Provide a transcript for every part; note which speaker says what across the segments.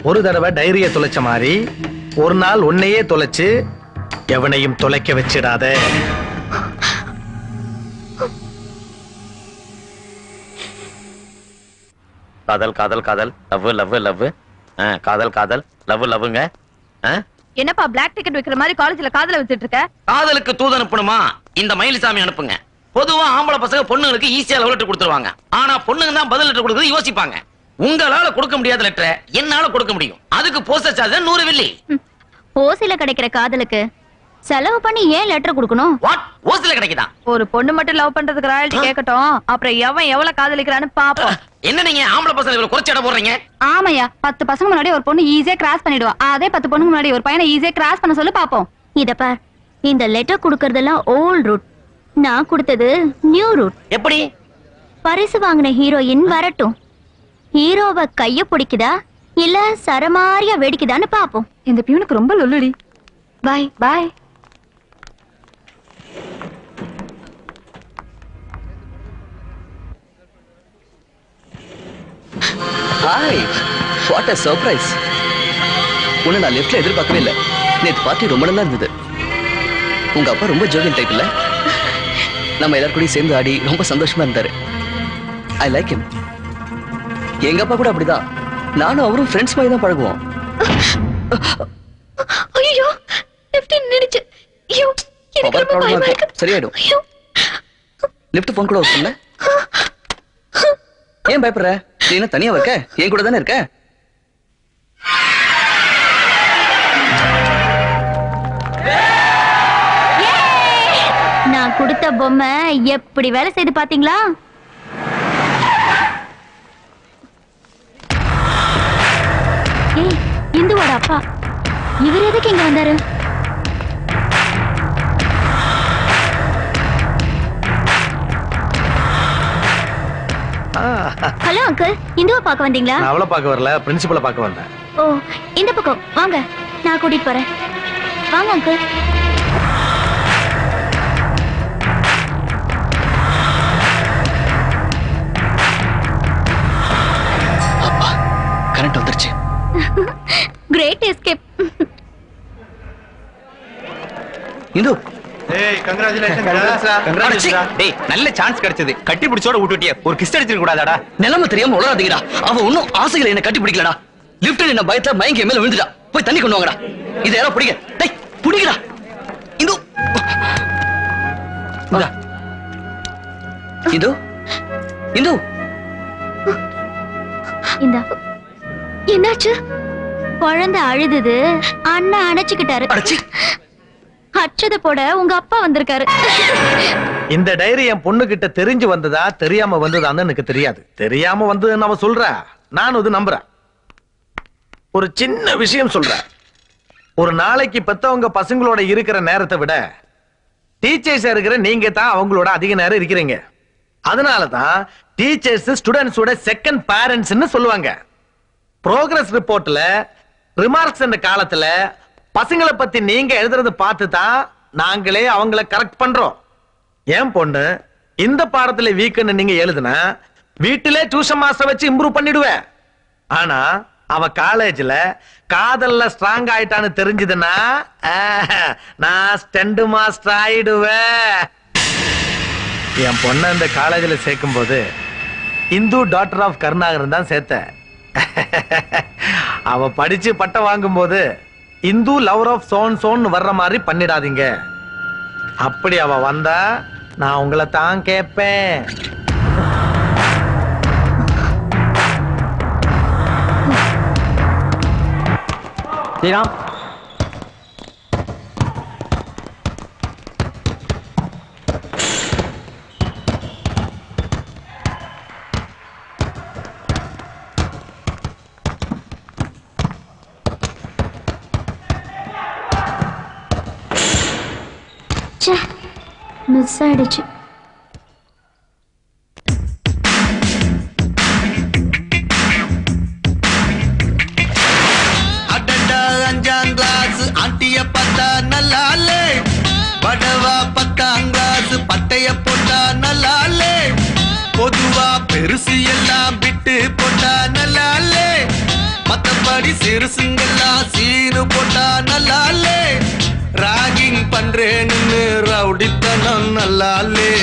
Speaker 1: ஒரு தடவை டைரிய தொலைச்ச மாதிரி ஒரு நாள் உன்னையே தொலைச்சு எவனையும் தொலைக்க வச்சிடாத.
Speaker 2: காதல் காதல் காதல் லவ் லவ் லவ் காதல் காதல் லவ் லவ்ங்க.
Speaker 3: என்னப்பா பிளாக் டிக்கெட் வைக்கிற மாதிரி காலேஜ்ல காதல வித்துட்டு இருக்க?
Speaker 2: காதலுக்கு தூது அனுப்பணுமா? இந்த மயில்சாமி அனுப்புங்க. பொதுவா ஆம்பளை பசங்க பொண்ணுங்களுக்கு ஈஸியா லவ் லெட்டர் கொடுத்துருவாங்க. ஆனா பொண்ணுங்க தான் பதில் லெட்டர் கொடுக்குறது யோசிப்பாங்க. உங்களால கொடுக்க முடியாத லெட்டரை என்னால கொடுக்க முடியும். அதுக்கு போஸ்டர் சார்ஜ் 100 வெள்ளி.
Speaker 4: ஓசில கிடைக்கிற காதலுக்கு செலவு பண்ணி ஏன் லெட்டர் கொடுக்கணும்?
Speaker 2: வாட்? ஓசில கிடைக்குதா?
Speaker 3: ஒரு பொண்ணு மட்டும் லவ் பண்றதுக்கு ராயல்டி கேட்கட்டும். அப்புறம் எவன் எவ்வளவு காதலிக்கிறான்னு பாப்போம்.
Speaker 2: என்ன நீங்க ஆம்பளை பசங்க இவ்வளவு குறைச்சு இடம் போடுறீங்க?
Speaker 4: ஆமையா, 10 பசங்க முன்னாடி ஒரு பொண்ணு ஈஸியா கிராஸ் பண்ணிடுவா. அதே 10 பொண்ணுக்கு முன்னாடி ஒரு பையனை ஈஸியா கிராஸ் பண்ண சொல்லி பாப்போம். இத பார், இந்த லெட்டர் கொடுக்கறதெல்லாம் ஓல்ட் ரூட். நான் கொடுத்தது நியூ ரூட்.
Speaker 2: எப்படி?
Speaker 4: பரிசு வாங்கின ஹீரோயின் வரட்டும். ஹீரோவை கைய பிடிக்குதா இல்ல சரமாரியா வெடிக்குதான்னு பாப்போம்.
Speaker 3: இந்த பியூனுக்கு ரொம்ப லொல்லுடி.
Speaker 4: Bye bye.
Speaker 5: Hi, what a surprise. உன்னை நான் லெஃப்ட்ல எதிர்பார்க்கவே இல்லை. நேற்று பார்ட்டி ரொம்ப நல்லா இருந்தது. உங்க அப்பா ரொம்ப ஜோவியல் டைப் இல்ல? நம்ம எல்லாரும் கூட சேர்ந்து ஆடி ரொம்ப சந்தோஷமா இருந்தாரு. I like him. எங்க அப்பா கூட அப்படிதான். நானும் அவரும் ஃப்ரெண்ட்ஸ் மாதிரி தான் பழகுவோம்.
Speaker 4: ஐயோ, லெஃப்ட் நின்னுச்சு. ஐயோ, எனக்கு ரொம்ப பயமா இருக்கு.
Speaker 5: சரியாயிடும். லிஃப்ட் ஃபோன் கூட வச்சுல. ஏன் பயப்படுற? நீ என்ன தனியா இருக்க? என் கூட தானே இருக்க.
Speaker 4: நான் கொடுத்த பொம்மை எப்படி வேலை செய்து பாத்தீங்களா? ஏய், இந்துவோட அப்பா. இவர் எதுக்கு இங்க வந்தாரு? ஹலோ அங்கிள், இந்துவை பார்க்க வந்தீங்களா?
Speaker 1: நான் அவளை பார்க்க வரல, பிரின்சிபலை பார்க்க வந்தேன்.
Speaker 4: ஓ, இந்த பக்கம் வாங்க, நான் கூட்டிட்டு போறேன். வாங்க அங்கிள்.
Speaker 5: அப்பா, கரண்ட் வந்துருச்சு.
Speaker 4: Great escape.
Speaker 5: இந்து,
Speaker 1: ஏய் கங்க்ராச்சுலேஷன்ஸ்.
Speaker 2: டேய், நல்ல சான்ஸ் கிடைச்சது. கட்டி பிடிச்சோட விட்டுட்டியே. ஒரு கிஸ் அடிச்சிர கூடாதாடா?
Speaker 5: நிலைமை தெரியாம உளறாதீங்கடா. அவ ஒன்னும் ஆசைகளை என்ன கட்டி பிடிக்கலடா. லிஃப்ட்ல என்ன பயத்துல மயங்கி மேல விழுந்துடா. போய் தண்ணி கொண்டு வாங்கடா. இத யாரோ பிடிங்க. டேய், பிடிங்கடா. இந்து, இந்து, இந்து.
Speaker 4: இந்த என்னாச்சு? குழந்தை அழுதுது, அண்ணா அணைச்சுக்கிட்டாரு.
Speaker 5: அடச்சி,
Speaker 4: அச்சத போட உங்க அப்பா வந்திருக்காரு.
Speaker 1: இந்த டைரி என் பொண்ணு கிட்ட தெரிஞ்சு வந்ததா தெரியாம வந்ததான்னு எனக்கு தெரியாது. தெரியாம வந்ததுன்னு அவ சொல்ற, நானும் இது நம்புறேன். ஒரு சின்ன விஷயம் சொல்றேன். ஒரு நாளைக்கு பெத்தவங்க பசங்களோட இருக்கிற நேரத்தை விட டீச்சர்ஸ் இருக்கிற நீங்க தான் அவங்களோட அதிக நேரம் இருக்கிறீங்க. அதனாலதான் டீச்சர்ஸ் ஸ்டூடெண்ட்ஸோட செகண்ட் பேரண்ட்ஸ்னு சொல்லுவாங்க. ப்ரோக்ரஸ் ரிப்போர்ட்ல ரிமார்க்ஸ் என்ற காலத்துல பசங்களை பத்தி நீங்க எழுதுறது பார்த்து தான் நாங்களே அவங்கள கரெக்ட் பண்றோம். ஏன் பொண்ணு இந்த பாடத்துல வீக்குன்னு நீங்க எழுதுனா வீட்டிலே டியூஷன் மாஸ்டர் வச்சு இம்ப்ரூவ் பண்ணிடுவேன். ஆனா அவ காலேஜ்ல காதல்ல ஸ்ட்ராங் ஆயிட்டான்னு தெரிஞ்சதுன்னா நான் ஸ்டெண்ட் மாஸ்டர் ஆயிடுவேன். என் பொண்ண இந்த காலேஜ்ல சேர்க்கும் போது இந்து டாக்டர் ஆஃப் கருணாகரன் தான் சேர்த்த. அவ படிச்சு பட்டம் வாங்கும் போது இந்து லவர் ஆஃப் சோன் சோன் வர்ற மாதிரி பண்ணிடாதீங்க. அப்படி அவ வந்தா நான் உங்களை தான் கேட்பேன்.
Speaker 2: ஸ்ரீராம்,
Speaker 4: மிஸ் ஆயிடுச்சு.
Speaker 6: அஞ்சாம் கிளாஸ் ஆண்டிய பார்த்தா நல்லாலே, படவா 10ஆம் கிளாஸ் பட்டைய போட்டா நல்லாலே, பொதுவா பெருசு எல்லாம் விட்டு போட்டா நல்லாலே, மத்தபடி முன்னாடி சிறுசுங்கெல்லாம் சீனு போட்டா நல்லாலே ராகிங் பண்றேன்னு ரவுடித்தனம் நல்லாலே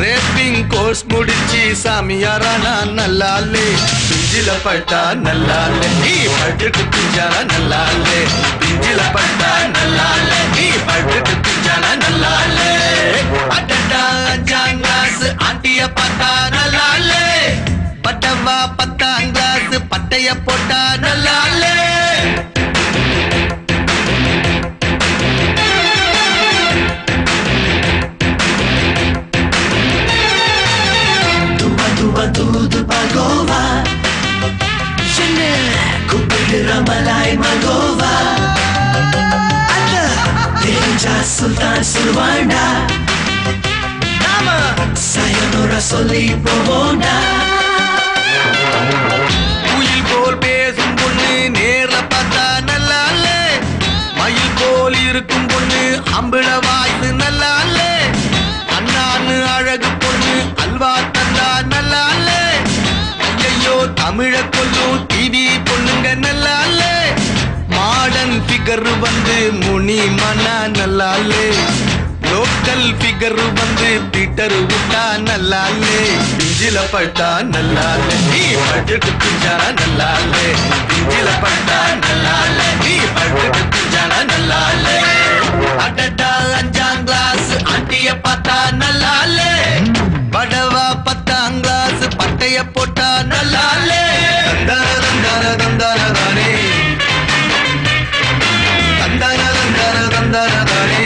Speaker 6: ரேப்பிங் கோர்ஸ் முடிச்சு சாமியாரானா நல்லாலே பிஞ்சில பட்டா நல்லாலே நீ பட்டுட்டு பிஞ்சானா நல்லாலே பிஞ்சில பட்டா நல்லாலே நீ பட்டுட்டு பிஞ்சானா நல்லாலே அட்டா 5ஆம் கிளாஸ் ஆண்டிய பார்த்தா நல்லாலே பட்டவா 10ஆம் கிளாஸ் பட்டைய போட்டா நல்லாலே
Speaker 7: Tudo Pagova Chanel Kupigira Malay Magova Ada Deja Sultan Surwanda Nama Sayonara Soli Povona
Speaker 6: உயில் போல் பேசும் பொண்ணு நேர்ல பார்த்தா நல்லாலே மயில் போல் இருக்கும் பொண்ணு அம்பிள வாய்ஸ் நல்லாலே அண்ணான்னு அழகு பொண்ணு அல்வா தந்தா நல்லாலே ஐயோ தமிழ கொல்லும் டிவி பொண்ணுங்க நல்லாலே மாடர்ன் ஃபிகர் வந்து முனி மனா நல்லாலே லோக்கல் ஃபிகர் வந்து பீட்டர் விட்டா நல்லாலே பிஞ்சில பட்டா நல்லாலே நீ பட்டுட்டு பிஞ்சானா நல்லாலே பிஞ்சில பட்டா நல்லாலே நீ பட்டுட்டு பிஞ்சானா நல்லாலே அடடா 5ஆம் கிளாஸ் ஆண்டிய பார்த்தா நல்லாலே படவா 10ஆம் கிளாஸ் பட்டைய போட்டா நல்லாலே தந்தார தந்தார தந்தார தானே தந்தார தந்தார தந்தார தானே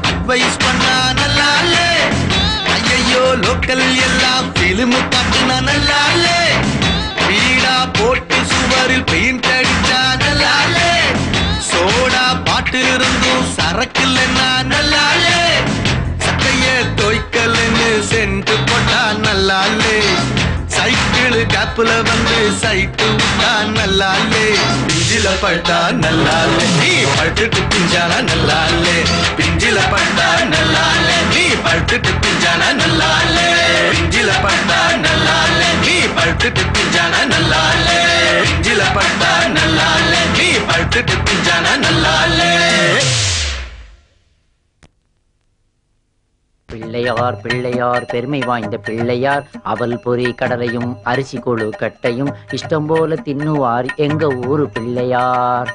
Speaker 6: அட்வைஸ் பண்ணா நல்லாலே ஐயோ லோக்கல் எல்லாம் பிலிம் காட்டுனா நல்லாலே வீடா போட்டு சுவரில் பெயிண்ட் அடிச்சா நல்லாலே சோடா பாட்டில் இருந்தும் சரக்கு இல்லைன்னா நல்லாலே சட்டைய தோய்க்கல்னு சென்று போட்டா நல்லாலே சைக்கிள் கேப்ல வந்து சைட்டு விட்டா நல்லாலே பிஞ்சில பட்டா நல்லாலே நீ பட்டுட்டு பிஞ்சானா நல்லாலே பிஞ்சில பட்டா நல்லாலே நீ பட்டுட்டு பிஞ்சானா நல்லாலே பிஞ்சில பட்டா நல்லாலே நீ பட்டுட்டு பிஞ்சானா நல்லாலே பிஞ்சில பட்டா நல்லாலே நீ பட்டுட்டு பிஞ்சானா நல்லாலே
Speaker 8: பிள்ளையார் பிள்ளையார் பெருமை வாய்ந்த பிள்ளையார் அவல் பொறி கடலையும் அரிசி கொழு கட்டையும் இஷ்டம் போல தின்னுவார் எங்க ஊரு பிள்ளையார்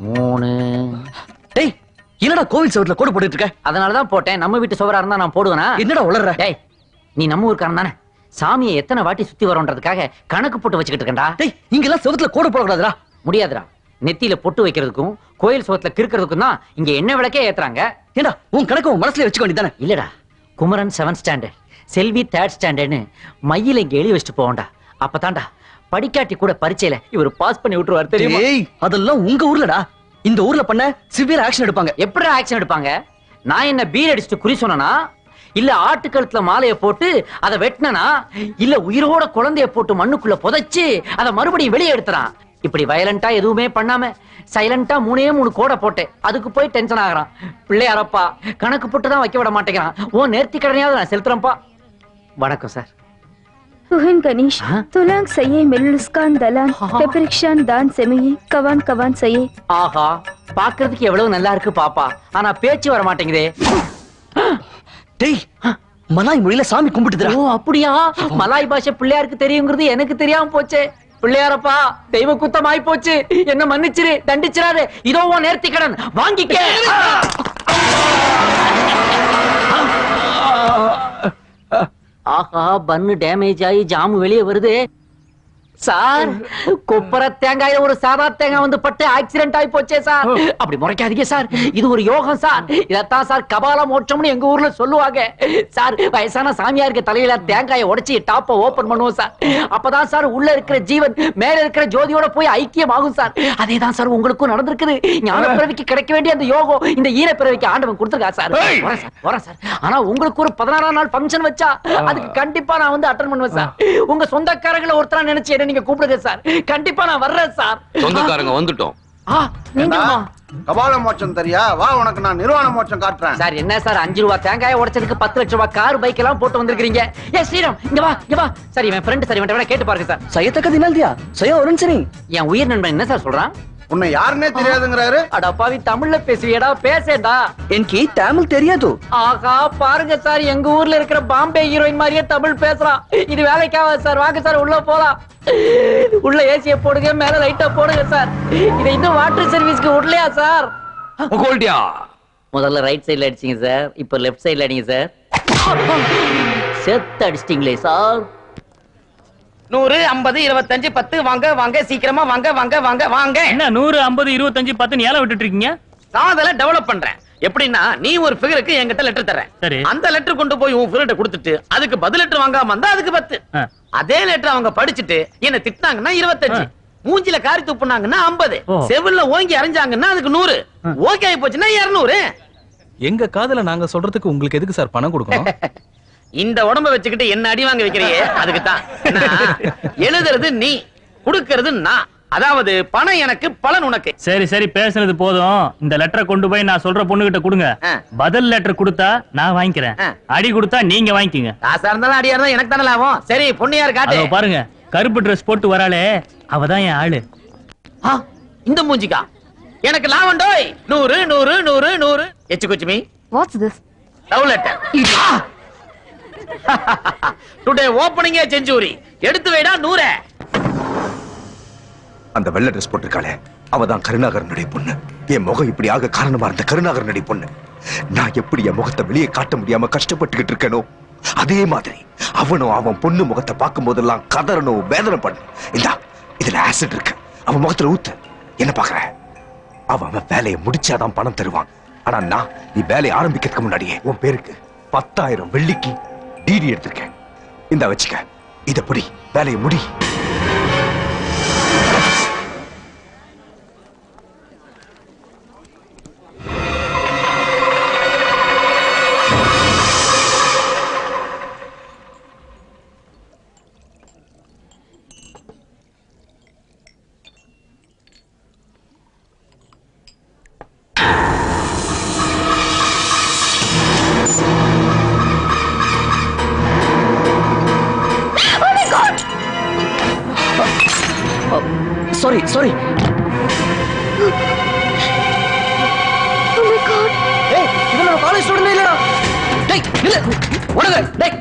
Speaker 8: 3
Speaker 5: டேய் என்னடா கோவில் சவுட்ல கோடு போட்டுட்டு இருக்க?
Speaker 8: அதனாலதான் போட்டேன். நம்ம வீட்டு சுவரா இருந்தா நான் போடுவேனா?
Speaker 5: என்னடா உளறற?
Speaker 8: டேய் நீ நம்ம ஊருக்காரன் தானே? சாமியை எத்தனை வாட்டி சுத்தி வரோன்றதுக்காக கணக்கு போட்டு வச்சுக்கிட்டு இருக்கேன்டா.
Speaker 5: டேய் இங்கெல்லாம் சவுத்துல கோடு போடக்கூடாதுடா.
Speaker 8: முடியாதுடா. நெத்தியில பொட்டு வைக்கிறதுக்கும் கோயில் சுவத்துல கிறுக்கிறதுக்கும் தான் இங்க என்ன விளக்கே ஏத்துறாங்க.
Speaker 5: ஏண்டா உன் கணக்கு உன் மனசுல வச்சுக்க வேண்டியதானே?
Speaker 8: இல்லடா, குமரன் 7th ஸ்டாண்டர்ட், செல்வி 3rd ஸ்டாண்டர்ட்னு மையில இங்க எழுதி வச்சுட்டு போவோம்டா. அப்பதான்டா படிக்காட்டி கூட பரீட்சையில இவர் பாஸ் பண்ணி விட்டுருவார் தெரியுமா?
Speaker 5: ஏய் அதெல்லாம் உங்க ஊர்லடா. இந்த ஊர்ல பண்ண சிவியர் ஆக்ஷன் எடுப்பாங்க.
Speaker 8: எப்படி ஆக்ஷன் எடுப்பாங்க? நான் என்ன பீர் அடிச்சுட்டு குறி சொன்னா, இல்ல ஆட்டுக்கழுத்துல மாலைய போட்டு அதை வெட்டினா, இல்ல உயிரோட குழந்தைய போட்டு மண்ணுக்குள்ள புதைச்சு அதை மறுபடியும் வெளியே எடுத்துறான். இப்படி வயலண்டா எதுவுமே பண்ணாம சைலண்டா 3 கோடை போட்டேன். அதுக்கு போய் டென்ஷன் ஆகுறான். பிள்ளையாரப்பா கணக்கு போட்டு தான் வைக்க விட மாட்டேங்கிறான். ஓ நேர்த்தி கடனையாவது நான் செலுத்துறேன்ப்பா. வணக்கம் sir.
Speaker 9: Tuhan Ganesh, tulang saya meluluskan dalam peperiksaan dan semai kawan-kawan saya.
Speaker 8: ஆஹா பாக்குறதுக்கு எவ்வளவு நல்லா இருக்கு பாப்பா, ஆனா பேச்சு வர மாட்டேங்குதே.
Speaker 5: டேய் மலாய் மொழியில சாமி கும்பிட்டுதுடா.
Speaker 8: ஓ அப்படியா? மலாய் பாஷை பிள்ளையாருக்கு தெரியுங்கிறது எனக்கு தெரியாம போச்சே. பிள்ளையாரப்பா தெய்வ குத்தமாய் போச்சு, என்ன மன்னிச்சிரு, தண்டிச்சிராரு. இதோ நேர்த்தி கடன் வாங்கிக்க. ஆஹா பன்னு டேமேஜ் ஆகி ஜாமு வெளியே வருது. சார் கொப்பர தேங்காயில ஒரு சாதா தேங்காய் வந்து பட்டு ஆக்சிடென்ட் ஆகி போச்சே சார். அப்படி முறைக்காதீங்க சார், இது ஒரு யோகம் சார். இதத்தான் சார் கபால மோட்சம்னு எங்க ஊர்ல சொல்லுவாங்க சார். வயசான சாமியாருக்கு தலையில தேங்காயை உடைச்சி டாப்ப ஓபன் பண்ணுவோம் சார். அப்பதான் சார் உள்ள இருக்கிற ஜீவன் மேல இருக்கிற ஜோதியோட போய் ஐக்கியமாகும் சார். அதேதான் சார் உங்களுக்கும் நடந்திருக்குது. ஞான பிறவிக்கு கிடைக்க வேண்டிய அந்த யோகம் இந்த ஈர பிறவிக்கு ஆண்டவன் கொடுத்திருக்கா சார். வரேன் சார். ஆனா உங்களுக்கு ஒரு 16ஆம் நாள் ஃபங்க்ஷன் வச்சா அதுக்கு கண்டிப்பா நான் வந்து அட்டெண்ட் பண்ணுவேன் சார். உங்க சொந்தக்காரங்களை ஒருத்தரா நினைச்சு நீங்க கூப்பிடுங்க சார். கண்டிப்பா நான் வர்றேன் சார்.
Speaker 2: சொந்தக்காரங்க வந்துட்டோம்.
Speaker 8: நீங்களுமா?
Speaker 10: கபால மோட்சம் தெரியா? வா, உனக்கு நான் நிர்வாண மோட்சம் காட்டுறேன்.
Speaker 8: சார் என்ன சார் 5 ரூபாய் தேங்காயை உடைச்சதுக்கு 10 லட்சம் ரூபாய் கார் பைக் எல்லாம் போட்டு வந்திருக்கீங்க. ஏ ஸ்ரீராம் இங்க வா, இங்க வா. சார் இவன் ஃப்ரெண்ட் சார், இவன்ட்ட கேட்டு பாருங்க சார்.
Speaker 5: சையத்தக்க தினால் தியா சையா அருண் சிங்.
Speaker 8: என் உயிர் நண்பன் என்ன சார் சொல்றான்?
Speaker 10: உன்னை யாருன்னே தெரியாதுங்கிறாரு.
Speaker 8: அடப்பாவி தமிழ்ல பேசுவியடா, பேசேடா.
Speaker 5: எனக்கு தமிழ் தெரியாது.
Speaker 8: ஆகா பாருங்க சார், எங்க ஊர்ல இருக்கிற பாம்பே ஹீரோயின் மாதிரியே தமிழ் பேசுறான். இது வேலைக்காவது சார். வாங்க சார் உள்ள போலாம். உள்ள ஏசிய போடுங்க, மேல லைட்டா போடுங்க சார். இதை இன்னும் வாட்டர் சர்வீஸ்க்கு விடலையா சார்? முதல்ல ரைட் சைடுல அடிச்சீங்க சார், இப்ப லெஃப்ட் சைடுல அடிங்க சார். செத்து அடிச்சிட்டீங்களே சார்.
Speaker 2: 100, 50, 25, 10 வாங்க வாங்க சீக்கிரமா வாங்க வாங்க வாங்க வாங்க.
Speaker 11: என்ன 100, 50, 25, 10 ஏல விட்டுட்டு இருக்கீங்க?
Speaker 2: நான் அதெல்லாம் டெவலப் பண்றேன். எப்படின்னா நீ ஒரு ஃபிகருக்கு என்கிட்ட லெட்டர் தரேன்.
Speaker 11: சரி.
Speaker 2: அந்த லெட்டர் கொண்டு போய் உன் ஃபிகர்ட்ட கொடுத்துட்டு அதுக்கு பதில் லெட்டர் வாங்காம வந்தா அதுக்கு 10. அதே லெட்டர் அவங்க படிச்சுட்டு என்ன திட்டினாங்கன்னா 25, மூஞ்சில காரி துப்புனாங்கன்னா 50, செவில்ல ஓங்கி அரைஞ்சாங்கன்னா அதுக்கு 100, ஓகே ஆயி போச்சுன்னா 200.
Speaker 12: எங்க காதல நாங்க சொல்றதுக்கு உங்களுக்கு எதுக்கு சார் பணம் கொடுக்கணும்?
Speaker 2: இந்த உடம்ப வச்சுக்கிட்டு என்ன அடி வாங்க வைக்கிறியே அதுக்கு தான். எழுதுறது நீ, கொடுக்கிறது நான். அதாவது பணம் எனக்கு, பலன் உனக்கு.
Speaker 11: சரி சரி பேசுனது போதும். இந்த லெட்டரை கொண்டு போய் நான் சொல்ற பொண்ணு கிட்ட கொடுங்க. பதில் லெட்டர் கொடுத்தா நான் வாங்கிக்கிறேன், அடி கொடுத்தா நீங்க வாங்கிக்கங்க.
Speaker 2: காசா இருந்தாலும் அடியா இருந்தாலும் எனக்கு தானே லாபம். சரி பொண்ணு யாரு காட்டு.
Speaker 11: பாருங்க கருப்பு டிரஸ் போட்டு வராளே அவதான் என் ஆளு.
Speaker 2: இந்த மூஞ்சிக்கா எனக்கு லாபம் டோய். 100 100 100 100. எச்சு குச்சுமி.
Speaker 3: What's this?
Speaker 2: Love letter. Today opening century. எடுத்து வைடா 100.
Speaker 13: அந்த வெள்ளை ட்ரெஸ் போட்டிருக்காளே அவதான் கருணாகரனுடைய பொண்ணு. என் முகம் இப்படி ஆக காரணமா இருந்த கருணாகரனுடைய பொண்ணு. நான் எப்படி என் முகத்தை வெளியே காட்ட முடியாம கஷ்டப்பட்டுக்கிட்டு இருக்கேனோ அதே மாதிரி அவனும் அவன் பொண்ணு முகத்தை பார்க்கும் போதெல்லாம் கதறணும், வேதனை பண்ணும். இந்தா இதுல ஆசிட் இருக்கு, அவன் முகத்துல ஊத்து. என்ன பாக்குற? அவன் வேலையை முடிச்சாதான் பணம் தருவான். ஆனா நான் நீ வேலையை ஆரம்பிக்கிறதுக்கு முன்னாடியே உன் பேருக்கு 10,000 வெள்ளிக்கு டிடி எடுத்திருக்கேன். இந்த வச்சுக்க, இதப்படி வேலையை முடி.
Speaker 5: Sorry.
Speaker 9: Oh my God.
Speaker 5: Hey, இதெல்லாம் நான் காலேஜ் ஸ்டூடண்ட் இல்லடா. டேய் நில்லு. ஓடுங்க. டேய்.